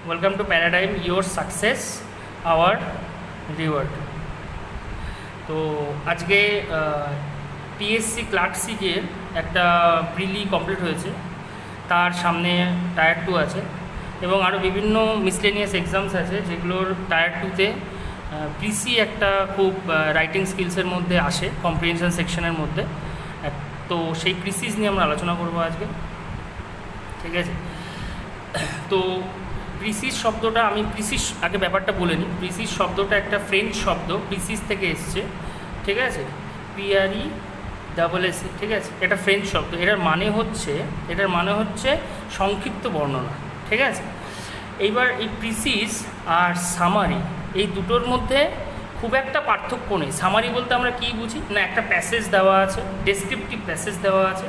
Welcome to paradigm your success our reward. তো আজকে PSC ক্লার্কশিপের একটা প্রিলি কমপ্লিট হয়েছে, তার সামনে টায়ার 2 আছে এবং আরও বিভিন্ন মিসলেনিয়াস এক্সামস আছে যেগুলোর টায়ার 2তে পিসি একটা খুব রাইটিং স্কিলসের মধ্যে আসে, কম্প্রিহেনশন সেকশনের মধ্যে। তো সেই প্রিসিস নিয়ে আমরা আলোচনা করবো আজকে, ঠিক আছে? তো প্রিসিস শব্দটা, আমি প্রিসিস আগে ব্যাপারটা বলে নিই। প্রিসিস শব্দটা একটা ফ্রেঞ্চ শব্দ, প্রিসিস থেকে এসছে, ঠিক আছে? PRESS, ঠিক আছে? এটা ফ্রেঞ্চ শব্দ। এটার মানে হচ্ছে সংক্ষিপ্ত বর্ণনা, ঠিক আছে? এইবার এই প্রিসিস আর সামারি, এই দুটোর মধ্যে খুব একটা পার্থক্য নেই। সামারি বলতে আমরা কী বুঝি না, একটা প্যাসেজ দেওয়া আছে, ডেসক্রিপটিভ প্যাসেজ দেওয়া আছে,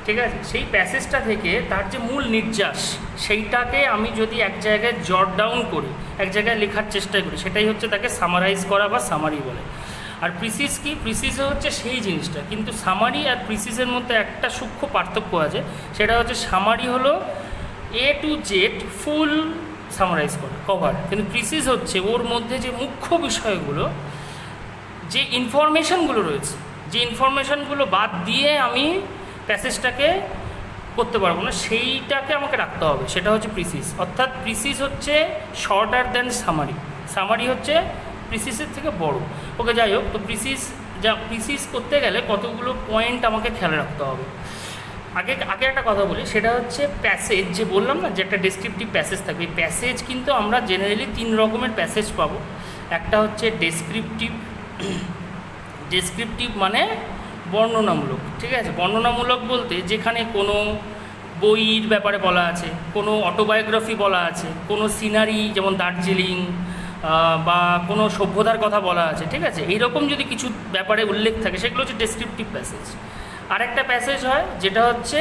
ঠিক আছে? সেই প্যাসেজটা থেকে তার যে মূল নির্যাস, সেইটাকে আমি যদি এক জায়গায় জট ডাউন করি, এক জায়গায় লেখার চেষ্টা করি, সেটাই হচ্ছে তাকে সামারাইজ করা বা সামারি বলে। আর প্রিসিস কি? প্রিসিসে হচ্ছে সেই জিনিসটা, কিন্তু সামারি আর প্রিসিসের মধ্যে একটা সূক্ষ্ম পার্থক্য আছে। সেটা হচ্ছে সামারি হলো A to Z full summarise করে, কভার, কিন্তু প্রিসিস হচ্ছে ওর মধ্যে যে মুখ্য বিষয়গুলো, যে ইনফরমেশানগুলো রয়েছে, যে ইনফরমেশানগুলো বাদ দিয়ে আমি প্যাসেজটাকে করতে পারবো না, সেইটাকে আমাকে রাখতে হবে, সেটা হচ্ছে প্রিসিস। অর্থাৎ প্রিসিস হচ্ছে শর্টার দ্যান সামারি, সামারি হচ্ছে প্রিসিসের থেকে বড়। ওকে, যাই হোক, তো প্রিসিস করতে গেলে কতগুলো পয়েন্ট আমাকে খেয়াল রাখতে হবে। আগে একটা কথা বলি, সেটা হচ্ছে প্যাসেজ, যে বললাম না যে একটা ডেসক্রিপটিভ প্যাসেজ থাকবে। এই প্যাসেজ কিন্তু আমরা জেনারেলি 3 রকমের প্যাসেজ পাবো। একটা হচ্ছে ডেসক্রিপটিভ মানে বর্ণনামূলক, ঠিক আছে? বর্ণনামূলক বলতে যেখানে কোনো বইয়ের ব্যাপারে বলা আছে, কোনো অটোবায়োগ্রাফি বলা আছে, কোনো সিনারি যেমন দার্জিলিং বা কোনো সভ্যতার কথা বলা আছে, ঠিক আছে? এইরকম যদি কিছু ব্যাপারে উল্লেখ থাকে, সেগুলো হচ্ছে ডেসক্রিপটিভ প্যাসেজ। আরেকটা প্যাসেজ হয় যেটা হচ্ছে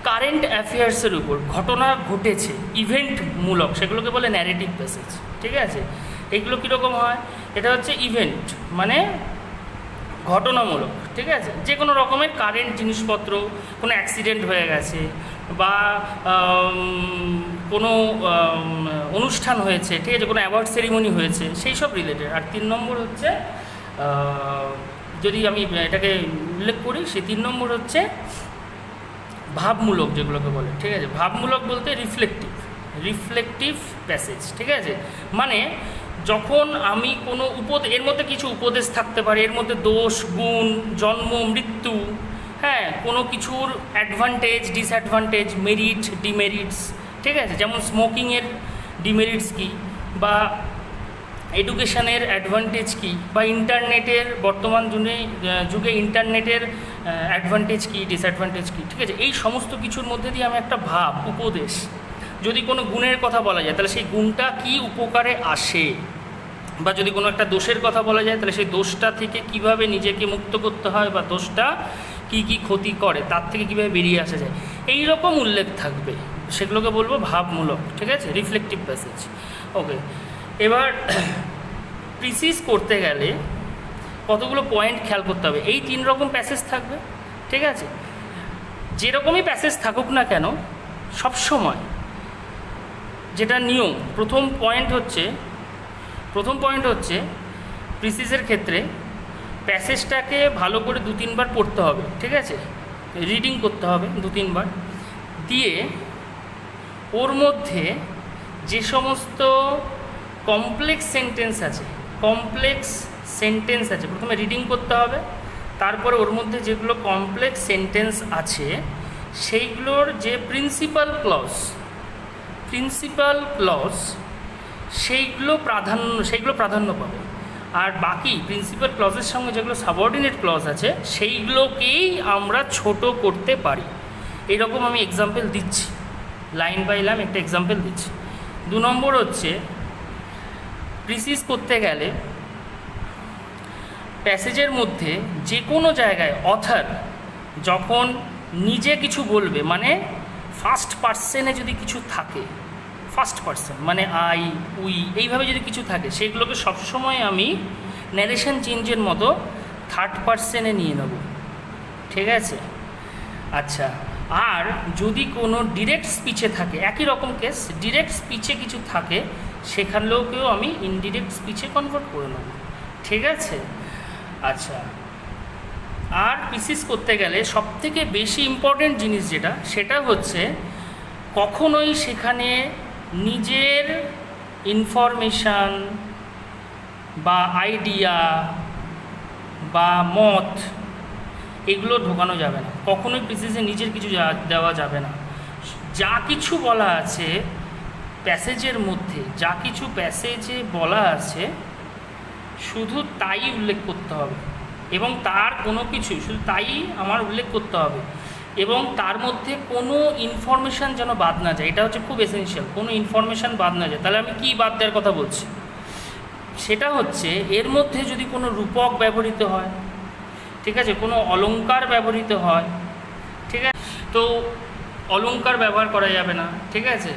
কারেন্ট অ্যাফেয়ার্সের উপর, ঘটনা ঘটেছে, ইভেন্টমূলক, সেগুলোকে বলে ন্যারেটিভ প্যাসেজ, ঠিক আছে? এইগুলো কীরকম হয়? এটা হচ্ছে ইভেন্ট মানে ঘটনামূলক, ঠিক আছে? যে কোনো রকমের কারেন্ট জিনিসপত্র, কোনো অ্যাক্সিডেন্ট হয়ে গেছে বা কোনো অনুষ্ঠান হয়েছে, ঠিক আছে? কোনো অ্যাওয়ার্ড সেরিমনি হয়েছে, সেই সব রিলেটেড। আর 3 নম্বর হচ্ছে, যদি আমি এটাকে উল্লেখ করি, সেই 3 নম্বর হচ্ছে ভাবমূলক, যেগুলোকে বলে, ঠিক আছে? ভাবমূলক বলতে রিফ্লেকটিভ প্যাসেজ, ঠিক আছে? মানে যখন আমি কোনো এর মধ্যে কিছু উপদেশ থাকতে পারে, এর মধ্যে দোষ, গুণ, জন্ম, মৃত্যু, হ্যাঁ, কোনো কিছুর অ্যাডভান্টেজ, ডিসঅ্যাডভান্টেজ, মেরিট, ডিমেরিটস, ঠিক আছে? যেমন স্মোকিংয়ের ডিমেরিটস কী, বা এডুকেশনের অ্যাডভান্টেজ কী, বা ইন্টারনেটের বর্তমান যুগে ইন্টারনেটের অ্যাডভান্টেজ কী, ডিসঅ্যাডভান্টেজ কী, ঠিক আছে? এই সমস্ত কিছুর মধ্যে দিয়ে আমি একটা উপদেশ, যদি কোনো গুণের কথা বলা যায় তাহলে সেই গুণটা কী উপকারে আসে, বা যদি কোনো একটা দোষের কথা বলা যায় তাহলে সেই দোষটা থেকে কিভাবে নিজেকে মুক্ত করতে হয়, বা দোষটা কী কী ক্ষতি করে, তার থেকে কীভাবে বেরিয়ে আসা যায়, এই রকম উল্লেখ থাকবে। সেগুলোকে বলবো ভাবমূলক, ঠিক আছে? Reflective passage. ওকে, এবার প্রিসিস করতে গেলে কতগুলো পয়েন্ট খেয়াল করতে হবে। এই 3 রকম প্যাসেজ থাকবে, ঠিক আছে? যেরকমই প্যাসেজ থাকুক না কেন, সবসময় যেটা নিয়ম, প্রথম পয়েন্ট হচ্ছে প্রিসিসের ক্ষেত্রে প্যাসেজটাকে ভালো করে 2-3 বার পড়তে হবে, ঠিক আছে? রিডিং করতে হবে 2-3 বার, দিয়ে ওর মধ্যে যে সমস্ত কমপ্লেক্স সেন্টেন্স আছে প্রথমে রিডিং করতে হবে। তারপরে ওর মধ্যে যেগুলো কমপ্লেক্স সেন্টেন্স আছে সেইগুলোর যে প্রিন্সিপাল ক্লজ সেইগুলো প্রাধান্য পাবে। আর বাকি প্রিন্সিপাল ক্লজের সঙ্গে যেগুলো সাবঅর্ডিনেট ক্লজ আছে সেইগুলোকেই আমরা ছোট করতে পারি। এইরকম আমি এক্সাম্পল দিচ্ছি, লাইন বাই লাইন একটা এক্সাম্পল দিচ্ছি। 2 নম্বর হচ্ছে, প্রিসিস করতে গেলে প্যাসেজের মধ্যে যে কোনো জায়গায় অথর যখন নিজে কিছু বলবে, মানে ফার্স্ট পার্সনে যদি কিছু থাকে, ফার্স্ট পার্সন মানে আই, উই, এইভাবে যদি কিছু থাকে, সেগুলোকে সবসময় আমি ন্যারেশন চেঞ্জের মতো থার্ড পার্সনে নিয়ে নেব, ঠিক আছে? আচ্ছা, আর যদি কোনো ডিরেক্ট স্পিচে থাকে, একই রকম কেস, ডিরেক্ট স্পিচে কিছু থাকে সেখানেও আমি ইনডিরেক্ট স্পিচে কনভার্ট করে নেব। ঠিক আছে? আচ্ছা, আর পিসিস করতে গেলে সবথেকে বেশি ইম্পর্টেন্ট জিনিস যেটা, সেটা হচ্ছে কখনোই সেখানে নিজের ইনফরমেশান বা আইডিয়া বা মত এগুলো ঢোকানো যাবে না। কখনোই পিসিসে নিজের কিছু দেওয়া যাবে না। যা কিছু বলা আছে প্যাসেজের মধ্যে, যা কিছু প্যাসেজে বলা আছে শুধু তাই উল্লেখ করতে হবে, এবং তার কোনো কিছু শুধু তাই আমার উল্লেখ করতে হবে, এবং তার মধ্যে কোনো ইনফরমেশান যেন বাদ না যায়। এটা হচ্ছে খুব এসেনশিয়াল, কোনো ইনফরমেশান বাদ না যায়। তাহলে আমি কী বাদ দেওয়ার কথা বলছি? সেটা হচ্ছে এর মধ্যে যদি কোনো রূপক ব্যবহৃত হয়, ঠিক আছে, কোনো অলংকার ব্যবহৃত হয়, ঠিক আছে, তো অলংকার ব্যবহার করা যাবে না। ঠিক আছে?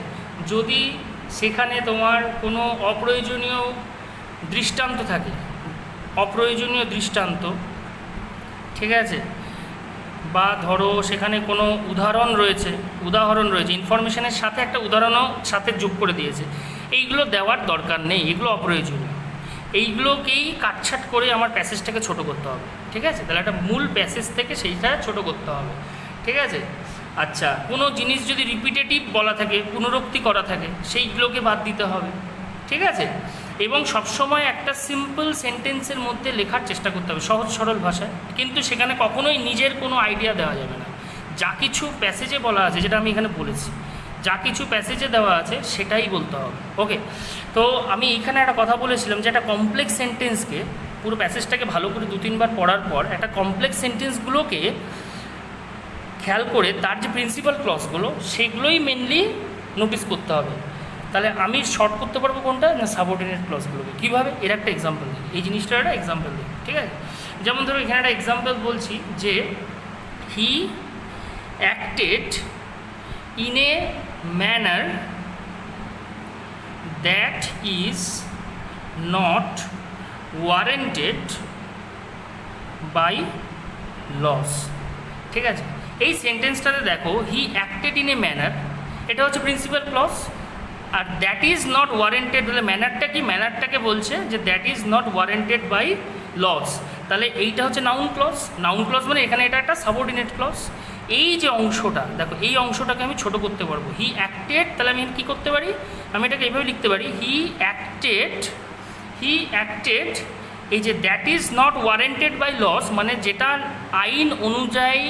যদি সেখানে তোমার কোনো অপ্রয়োজনীয় দৃষ্টান্ত থাকে, অপ্রয়োজনীয় দৃষ্টান্ত, ঠিক আছে, বা ধরো সেখানে কোনো উদাহরণ রয়েছে, ইনফরমেশনের সাথে একটা উদাহরণও সাথে যোগ করে দিয়েছে, এইগুলো দেওয়ার দরকার নেই, এগুলো অপ্রয়োজনীয়। এইগুলোকেই কাটছাট করে আমার প্যাসেজটাকে ছোট করতে হবে। ঠিক আছে? তাহলে একটা মূল প্যাসেজ থেকে সেইটা ছোট করতে হবে। ঠিক আছে? আচ্ছা, কোনো জিনিস যদি রিপিটেটিভ বলা থাকে, পুনরুক্তি করা থাকে, সেইগুলোকে বাদ দিতে হবে। ঠিক আছে? এবং সবসময় একটা সিম্পল সেন্টেন্সের মধ্যে লেখার চেষ্টা করতে হবে, সহজ সরল ভাষায়, কিন্তু সেখানে কখনোই নিজের কোনো আইডিয়া দেওয়া যাবে না। যা কিছু প্যাসেজে বলা আছে, যেটা আমি এখানে বলেছি, যা কিছু প্যাসেজে দেওয়া আছে সেটাই বলতে হবে। ওকে, তো আমি এইখানে একটা কথা বলেছিলাম যে একটা কমপ্লেক্স সেন্টেন্সকে, পুরো প্যাসেজটাকে ভালো করে 2-3 বার পড়ার পর একটা কমপ্লেক্স সেন্টেন্সগুলোকে খেয়াল করে তার যে প্রিন্সিপাল ক্লজগুলো সেগুলোই মেনলি নোটিস করতে হবে। তাহলে আমি শর্ট করতে পারবো কোনটা না, সাবঅর্ডিনেট ক্লজগুলোকে। কীভাবে? এর একটা এক্সাম্পল দিই, এই জিনিসটার একটা এক্সাম্পল দিই। ঠিক আছে? যেমন ধরো এখানে একটা এক্সাম্পল বলছি যে he acted in a manner that is not warranted by laws. ঠিক আছে? এই সেন্টেন্সটাতে দেখো, he acted in a manner, এটা হচ্ছে প্রিন্সিপাল ক্লজ, আর দ্যাট ইজ নট ওয়ারেন্টেড বলে ম্যানারটা কি, ম্যানারটাকে বলছে যে that is not warranted by laws. তাহলে এইটা হচ্ছে নাউন ক্লজ। নাউন ক্লজ মানে এখানে এটা একটা সাবঅর্ডিনেট ক্লজ। এই যে অংশটা দেখো, এই অংশটাকে আমি ছোট করতে পারবো। হি অ্যাক্টেড, তাহলে আমি কী করতে পারি, আমি এটাকে এইভাবে লিখতে পারি, হি অ্যাক্টেড, এই যে that is not warranted by laws, মানে যেটা আইন অনুযায়ী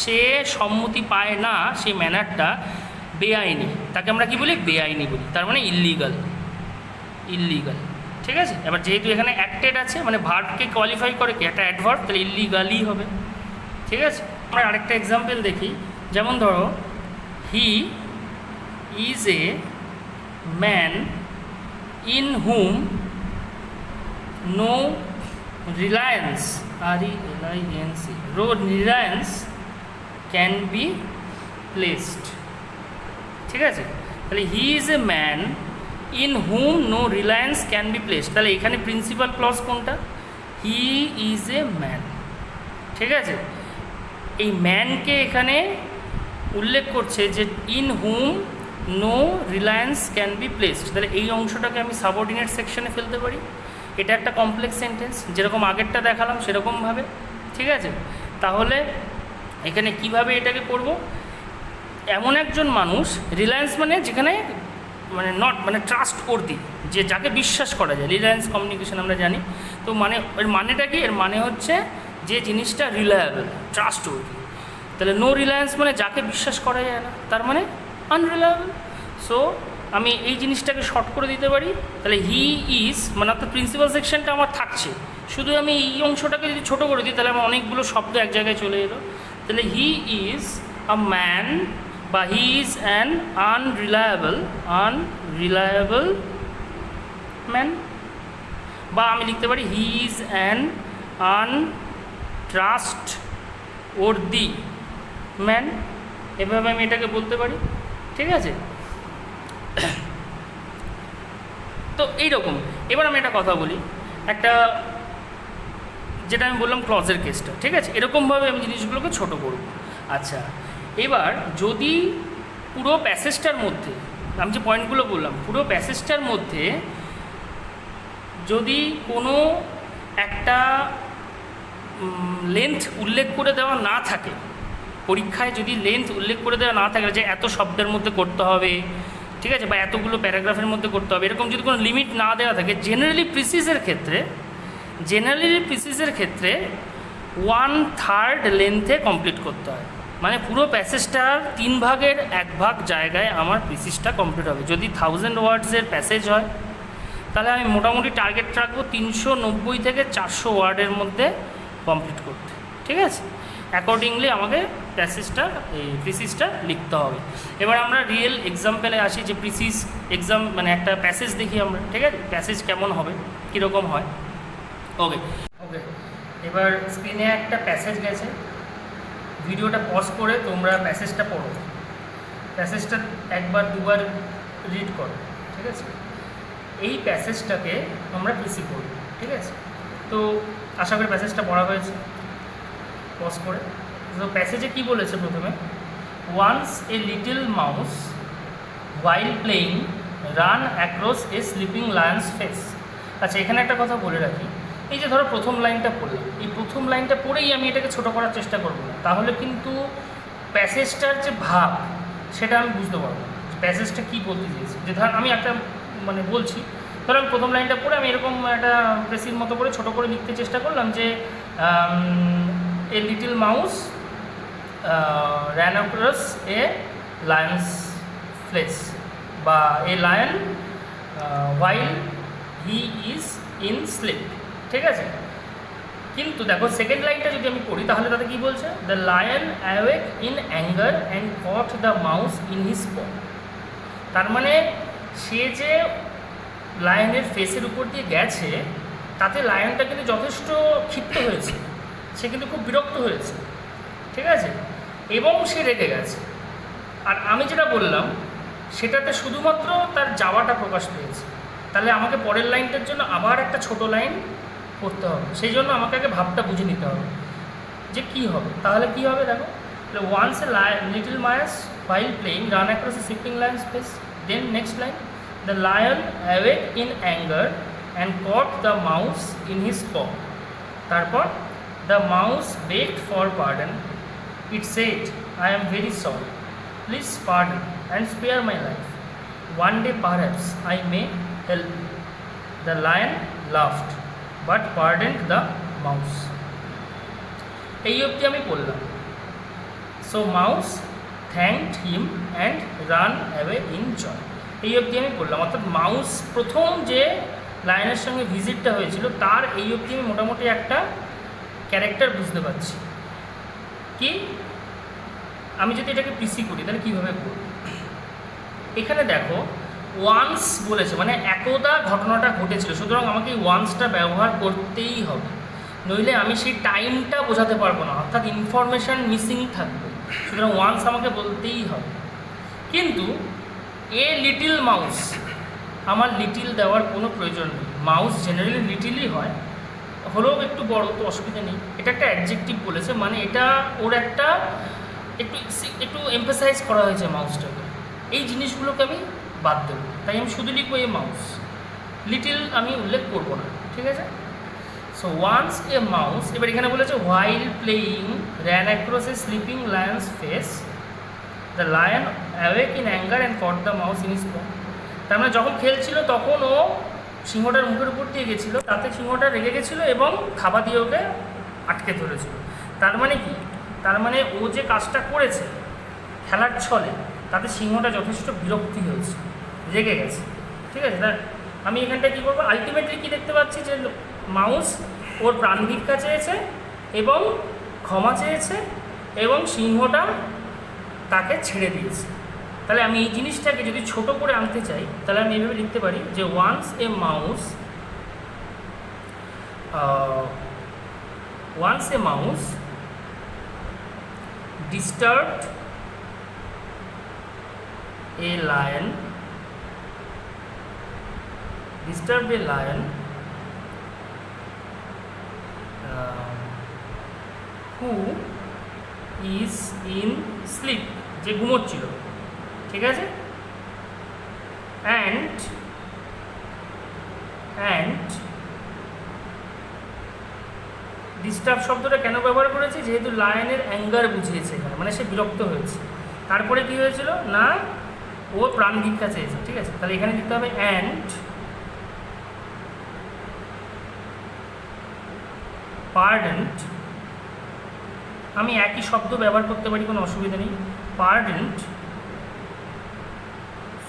সে সম্মতি পায় না, সেই ম্যানারটা বেআইনি, তাকে আমরা কি বলি, বেআইনি বলি, তার মানে ইল্লিগাল। ঠিক আছে? এবার যেহেতু এখানে অ্যাক্টেড আছে, মানে ভার্বকে কোয়ালিফাই করে কি একটা অ্যাডভার্ব, তাহলে ইল্লিগালই হবে। ঠিক আছে? আমরা আরেকটা এক্সাম্পল দেখি। যেমন ধরো, he is a man in whom no reliance, reliance can be placed. ঠিক আছে? তাহলে he is a man in whom no reliance can be placed, তাহলে এখানে প্রিন্সিপাল ক্লজ কোনটা, হি ইজ এ ম্যান। ঠিক আছে? এই ম্যানকে এখানে উল্লেখ করছে যে in whom no reliance can be placed, তাহলে এই অংশটাকে আমি সাবঅর্ডিনেট সেকশনে ফেলতে পারি। এটা একটা কমপ্লেক্স সেন্টেন্স, যেরকম আগেরটা দেখালাম সেরকমভাবে। ঠিক আছে? তাহলে এখানে কিভাবে এটাকে করব, এমন একজন মানুষ, রিলায়েন্স মানে যেখানে মানে নট মানে ট্রাস্ট ওর্দি, যে যাকে বিশ্বাস করা যায়, রিলায়েন্স কমিউনিকেশন আমরা জানি। তো মানে এর মানেটা কি, এর মানে হচ্ছে যে জিনিসটা রিলায়েবল, ট্রাস্ট ওর্দি। তাহলে নো রিলায়েন্স মানে যাকে বিশ্বাস করা যায় না, তার মানে আনরিলায়েবল। সো আমি এই জিনিসটাকে শর্ট করে দিতে পারি। তাহলে হি ইজ মানে অর্থাৎ প্রিন্সিপাল সেকশনটা আমার থাকছে, শুধু আমি এই অংশটাকে যদি ছোটো করে দিই তাহলে আমার অনেকগুলো শব্দ এক জায়গায় চলে এলো। তাহলে হি ইজ আ ম্যান বা he is an unreliable man, বা আমি লিখতে পারি he is an untrustworthy man, এভাবে আমি এটাকে বলতে পারি। ঠিক আছে? তো এইরকম। এবার আমি একটা কথা বলি, একটা যেটা আমি বললাম ক্লজের কেসটা। ঠিক আছে? এরকমভাবে আমি জিনিসগুলোকে ছোট করব। আচ্ছা, এবার যদি পুরো প্যাসেজটার মধ্যে, আমি যে পয়েন্টগুলো বললাম, পুরো প্যাসেজটার মধ্যে যদি কোনো একটা লেন্থ উল্লেখ করে দেওয়া না থাকে, পরীক্ষায় যদি লেন্থ উল্লেখ করে দেওয়া না থাকে যে এত শব্দের মধ্যে করতে হবে, ঠিক আছে, বা এতগুলো প্যারাগ্রাফের মধ্যে করতে হবে, এরকম যদি কোনো লিমিট না দেওয়া থাকে, জেনারেলি প্রিসিসের ক্ষেত্রে 1/3 লেন্থে কমপ্লিট করতে হয়। মানে পুরো প্যাসেজটার 3 ভাগের 1 ভাগ জায়গায় আমার প্রিসিসটা কমপ্লিট হবে। যদি 1000 ওয়ার্ডসের প্যাসেজ হয় তাহলে আমি মোটামুটি টার্গেট রাখবো 390 থেকে 400 ওয়ার্ডের মধ্যে কমপ্লিট করতে, ঠিক আছে। অ্যাকর্ডিংলি আমাকে প্রিসিসটা লিখতে হবে। এবার আমরা রিয়েল এক্সাম্পলে আসি, যে প্রিসিস এক্সাম মানে একটা প্যাসেজ দেখি আমরা, ঠিক আছে, প্যাসেজ কেমন হবে, কীরকম হয়। ওকে, এবার স্ক্রিনে একটা প্যাসেজ গেছে, ভিডিওটা পজ করে তোমরা প্যাসেজটা পড়ো, প্যাসেজটা একবার দুবার রিড করো, ঠিক আছে। এই প্যাসেজটাকে আমরা পিসি করব, ঠিক আছে। তো আশা করি প্যাসেজটা পড়া হয়েছে, পজ করে। তো প্যাসেজে কি বলেছে প্রথমে, once a little mouse while playing ran across a sleeping lion's face। আচ্ছা, এখানে একটা কথা বলে রাখি, এই যে ধরো প্রথম লাইনটা পড়লাম, এই প্রথম লাইনটা পড়েই আমি এটাকে ছোটো করার চেষ্টা করবো না, তাহলে কিন্তু প্যাসেজটার যে ভাব সেটা আমি বুঝতে পারবো প্যাসেজটা কী বলতে চেয়েছি। যে ধর আমি একটা মানে বলছি, ধরো আমি প্রথম লাইনটা পড়ে আমি এরকম একটা প্রেসির মতো করে ছোটো করে লিখতে চেষ্টা করলাম যে এ little mouse ran across a lion's face, বা a lion while he is in sleep, ঠিক আছে। কিন্তু দেখো সেকেন্ড লাইনটা যদি আমি পড়ি তাহলে তাতে কী বলছে, the lion awake in anger and caught the mouse in his paw. তার মানে সে যে লায়নের ফেসের উপর দিয়ে গেছে তাতে লায়নটা কিন্তু যথেষ্ট ক্ষিপ্ত হয়েছে, সে কিন্তু খুব বিরক্ত হয়েছে, ঠিক আছে, এবং সে রেগে গেছে। আর আমি যেটা বললাম সেটাতে শুধুমাত্র তার যাওয়াটা প্রকাশ পেয়েছে, তাহলে আমাকে পরের লাইনটার জন্য আবার একটা ছোট লাইন করতে হবে, সেই জন্য আমাকে আগে ভাবটা বুঝে নিতে হবে যে কী হবে। তাহলে কী হবে দেখো, once a little mouse while playing ran across a sleeping lion's face, then next line, the lion awake in anger and caught the mouse in his paw। তারপর the mouse begged for pardon, it said, I am very sorry, please pardon and spare my life, one day perhaps I may help you। The lion laughed but pardoned the mouse। এই অবধি আমি বললাম। So mouse thanked him and ran away in joy. এই অবধি আমি বললাম, অর্থাৎ mouse প্রথম যে লায়নের সঙ্গে ভিজিটটা হয়েছিল তার এই অবধি আমি মোটামুটি একটা ক্যারেক্টার বুঝতে পারছি। কি, আমি যদি এটাকে পিসি করি তাহলে কীভাবে করব, এখানে দেখো ওয়ান্স বলেছে, মানে একদা ঘটনাটা ঘটেছিল, সুতরাং আমাকে এই ওয়ান্সটা ব্যবহার করতেই হবে, নইলে আমি সেই টাইমটা বোঝাতে পারবো না, অর্থাৎ ইনফরমেশান মিসিং থাকবে, সুতরাং ওয়ান্স আমাকে বলতেই হবে। কিন্তু এ লিটিল মাউস, আমার লিটিল দেওয়ার কোনো প্রয়োজন নেই, মাউস জেনারেলি লিটিলই হয়, হলেও একটু বড় তো অসুবিধা নেই। এটা একটা অ্যাডজেক্টিভ বলেছে, মানে এটা ওর একটা একটু এমফাসাইজ করা হয়েছে মাউসটাকে, এই জিনিসগুলোকে আমি বাদ দেবো, তাই আমি শুধু লিখবো এ মাউস, লিটিল আমি উল্লেখ করবো না, ঠিক আছে। সো ওয়ান্স এ মাউস, এবার এখানে বলেছে while playing ran across a sleeping lion's face, the lion awake in anger and caught the mouse in his paw। তার মানে যখন খেলছিল তখন ও সিংহটার মুখের উপর দিয়ে গেছিলো, তাতে সিংহটা রেগে গেছিলো এবং থাবা দিয়ে ওকে আটকে ধরেছিল। তার মানে কি, তার মানে ও যে কাজটা করেছে খেলার ছলে তাতে সিংহটা যথেষ্ট বিরক্তি হয়েছে, রেগে গেছে, ঠিক আছে। আমি এখানটা কী করবো, আলটিমেটলি কী দেখতে পাচ্ছি যে মাউস ওর প্রাণ ভিক্ষা চেয়েছে এবং ক্ষমা চেয়েছে এবং সিংহটা তাকে ছেড়ে দিয়েছে। তাহলে আমি এই জিনিসটাকে যদি ছোট করে আনতে চাই তাহলে আমি এইভাবে লিখতে পারি যে once a mouse disturbed a lion who is in sleep, যে ঘুমোচ্ছিল, ঠিক আছে। অ্যান্ড ডিস্টার্ব শব্দটা কেন ব্যবহার করেছি, যেহেতু লায়নের অ্যাঙ্গার বুঝিয়েছে এখানে, মানে সে বিরক্ত হয়েছে। তারপরে কি হয়েছিল না, ও প্রাণ ভিক্ষা চেয়েছে, ঠিক আছে। তাহলে এখানে দিতে হবে অ্যান্ড পার্ডেন্ট, আমি একই শব্দ ব্যবহার করতে পারি, কোনো অসুবিধা নেই। পার্ডেন্ট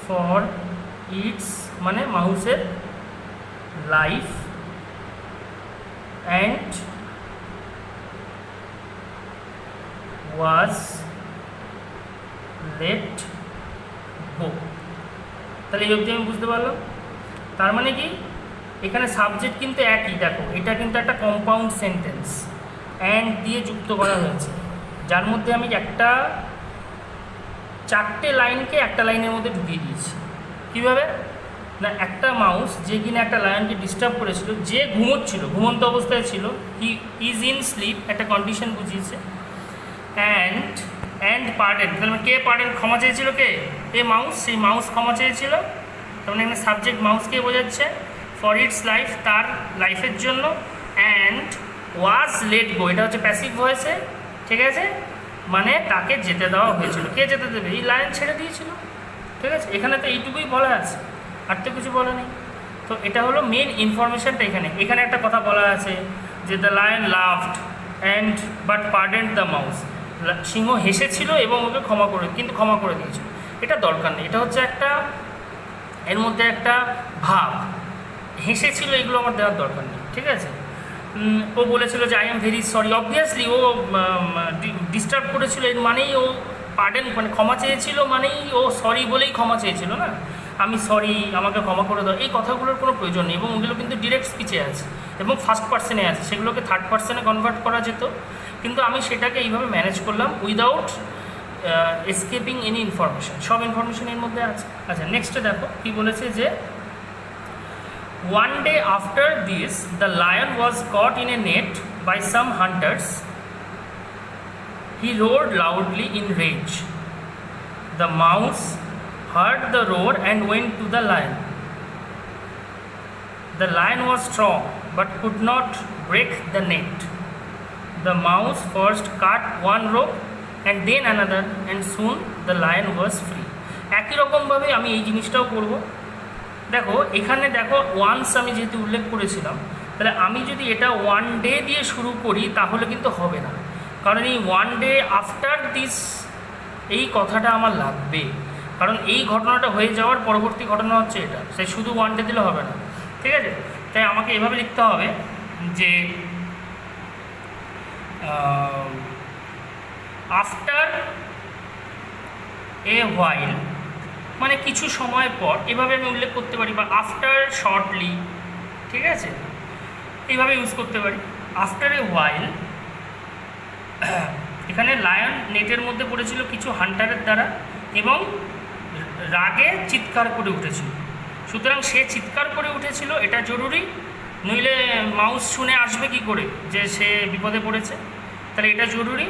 ফর ইটস মানে মাউসের life, and was let go. তাহলে এই অবধি আমি বুঝতে পারলাম। তার মানে কি, এখানে সাবজেক্ট কিন্তু একই, দেখো এটা কিন্তু একটা কম্পাউন্ড সেন্টেন্স, অ্যান্ড দিয়ে যুক্ত করা হয়েছে, যার মধ্যে আমি একটা 4টে লাইনকে একটা লাইনের মধ্যে ঢুকিয়ে দিয়েছি। কীভাবে না, একটা মাউস যে কিনা একটা লায়নকে ডিস্টার্ব করেছিল, যে ঘুমোচ্ছিল, ঘুমন্ত অবস্থায় ছিল, হি ইজ ইন স্লিপ, একটা কন্ডিশন বুঝিয়েছে। অ্যান্ড পার্ডেন, তাহলে কে পার্ডেন, ক্ষমা চেয়েছিল কে, এ মাউস, সেই মাউস ক্ষমা চেয়েছিল। তার মানে এখানে সাবজেক্ট মাউসকে বোঝাচ্ছে, ফর ইটস লাইফ, তার লাইফের জন্য। অ্যান্ড ওয়াজ লেট গো, এটা হচ্ছে প্যাসিভ ভয়েসে, ঠিক আছে, মানে তাকে যেতে দেওয়া হয়েছিল। কে যেতে দেবে, এই লায়ন ছেড়ে দিয়েছিল, ঠিক আছে। এখানে তো এইটুকুই বলা আছে, আর তো কিছু বলা নেই। তো এটা হলো মেন ইনফরমেশনটা। এখানে একটা কথা বলা আছে যে the lion laughed and but pardoned the mouse, সিংহ হেসেছিল এবং ওকে ক্ষমা করে দিয়েছিল। এটা দরকার নেই, এটা হচ্ছে একটা, এর মধ্যে একটা ভাব, হেসেছিল, এগুলো আমার দেওয়ার দরকার নেই, ঠিক আছে। ও বলেছিল যে I am very sorry, obviously ও ডিস্টার্ব করেছিল, এর মানেই ও পার্ডেন, মানে ক্ষমা চেয়েছিল, মানেই ও সরি বলেই ক্ষমা চেয়েছিল না, আমি সরি, আমাকে ক্ষমা করে দাও, এই কথাগুলোর কোনো প্রয়োজন নেই। এবং ওগুলো কিন্তু ডিরেক্ট স্পিচে আছে এবং ফার্স্ট পার্সনে আছে, সেগুলোকে থার্ড পার্সনে কনভার্ট করা যেত, কিন্তু আমি সেটাকে এইভাবে ম্যানেজ করলাম উইদাউট এসকেপিং এনি ইনফরমেশন, সব ইনফরমেশন এর মধ্যে আছে। আচ্ছা, নেক্সটে দেখো কি বলেছে যে one day after this the lion was caught in a net by some hunters. He roared loudly in rage. The mouse heard the roar and went to the lion. The lion was strong but could not break the net. The mouse first cut one rope and then another, and soon the lion was free. একই রকমভাবে আমি এই জিনিসটাও করব। দেখো এখানে দেখো once আমি যেহেতু উল্লেখ করেছিলাম, তাহলে আমি যদি এটা ওয়ান ডে দিয়ে শুরু করি তাহলে কিন্তু হবে না, কারণ এই ওয়ান ডে আফটার দিস এই কথাটা আমার লাগবে, কারণ এই ঘটনাটা হয়ে যাওয়ার পরবর্তী ঘটনা হচ্ছে এটা, সে শুধু ওয়ান ডে দিলে হবে না, ঠিক আছে। তাই আমাকে এভাবে লিখতে হবে যে আফটার এ হোয়াইল, মানে কিছু সময় পর, এভাবে আমি উল্লেখ করতে পারি, বা আফটার শর্টলি, ঠিক আছে, এইভাবে ইউজ করতে পারি। আফটার এ হোয়াইল, এখানে লায়ন নেটের মধ্যে পড়েছিল কিছু হান্টারের দ্বারা এবং রাগে চিৎকার করে উঠেছিল, সুতরাং সে চিৎকার করে উঠেছিল, এটা জরুরি, নইলে মাউস শুনে আসবে কি করে যে সে বিপদে পড়েছে, তাহলে এটা জরুরি।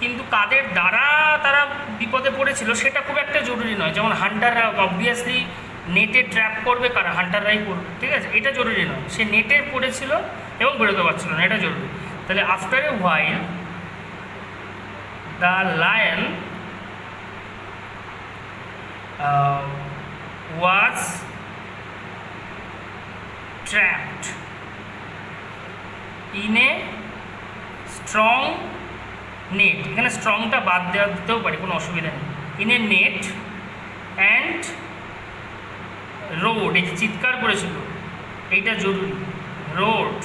কিন্তু কাদের দ্বারা তারা বিপদে পড়েছিল সেটা খুব একটা জরুরি নয়, যেমন হান্টাররা অবভিয়াসলি নেটে ট্র্যাপ করবে, কারা হান্টাররাই করবে, ঠিক আছে, এটা জরুরি নয়, সে নেটে পড়েছিল এবং বেরোতে পারছিল না, এটা জরুরি। তাহলে after a while the lion was trapped in a strong net, এখানে স্ট্রংটা বাদ দেওয়া দিতেও পারি, কোনো অসুবিধা নেই, in a net and road, এই চিৎকার করেছিল, এইটা জরুরি, রোড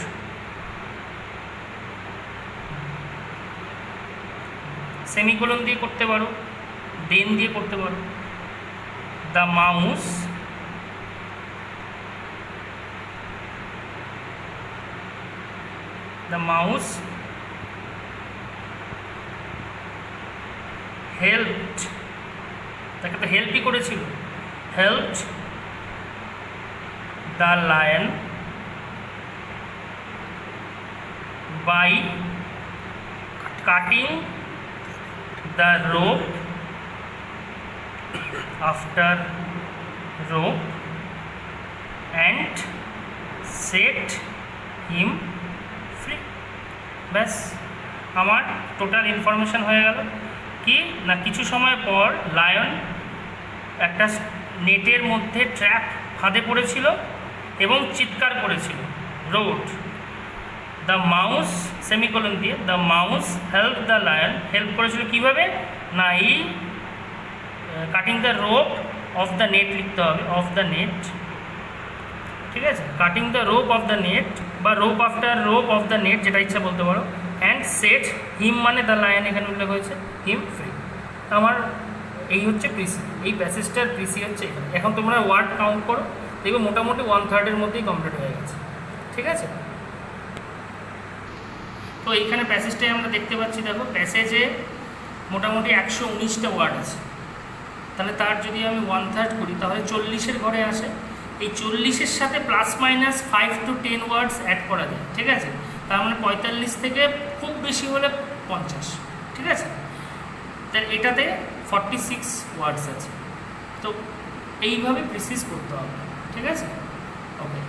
সেমিকোলন দিয়ে করতে পারো, দেন দিয়ে করতে পারো। দ্য মাউস হেল্পড, তাকে তো হেল্পই করেছিল, helped the lion by cutting the rope after rope and set him free. ব্যাস আমার টোটাল ইনফরমেশান হয়ে গেল। কি না, কিছু সময় পর লায়ন একটা নেটের মধ্যে ট্র্যাপ ফাঁদে পড়েছিল এবং চিৎকার করেছিল, রোড দ্য মাউস সেমিকোলন দিয়ে, the mouse help the lion, help করেছিল কীভাবে না, এই cutting the rope of the net লিখতে হবে, অফ দ্য নেট, ঠিক আছে, cutting the rope of the net বা rope after rope of the net, যেটা ইচ্ছা বলতে পারো, অ্যান্ড সেট হিম মানে দ্য লায়ন এখানে উল্লেখ হয়েছে, হিম ফ্রি। আমার এই হচ্ছে প্রিসি, এই প্যাসেজটার প্রিসি হচ্ছে এখানে। এখন তোমরা ওয়ার্ড কাউন্ট করো, দেখবে মোটামুটি 1/3 মধ্যেই কমপ্লিট হয়ে গেছে, ঠিক আছে। তো এইখানে প্যাসেজটাই আমরা দেখতে পাচ্ছি, দেখো প্যাসেজে মোটামুটি 119টা ওয়ার্ড আছে, তাহলে তার যদি আমি 1/3 করি তাহলে 40-এর ঘরে আসে। এই 40-এর সাথে ±5 to 10 ওয়ার্ডস অ্যাড করা যায়, ঠিক আছে। তার মানে 45 থেকে খুব বেশি হলে 50, ঠিক আছে। তাহলে এটাতে 46 ওয়ার্ডস আছে। তো এইভাবে প্রিসিজ করতে হবে, ঠিক আছে, ওকে।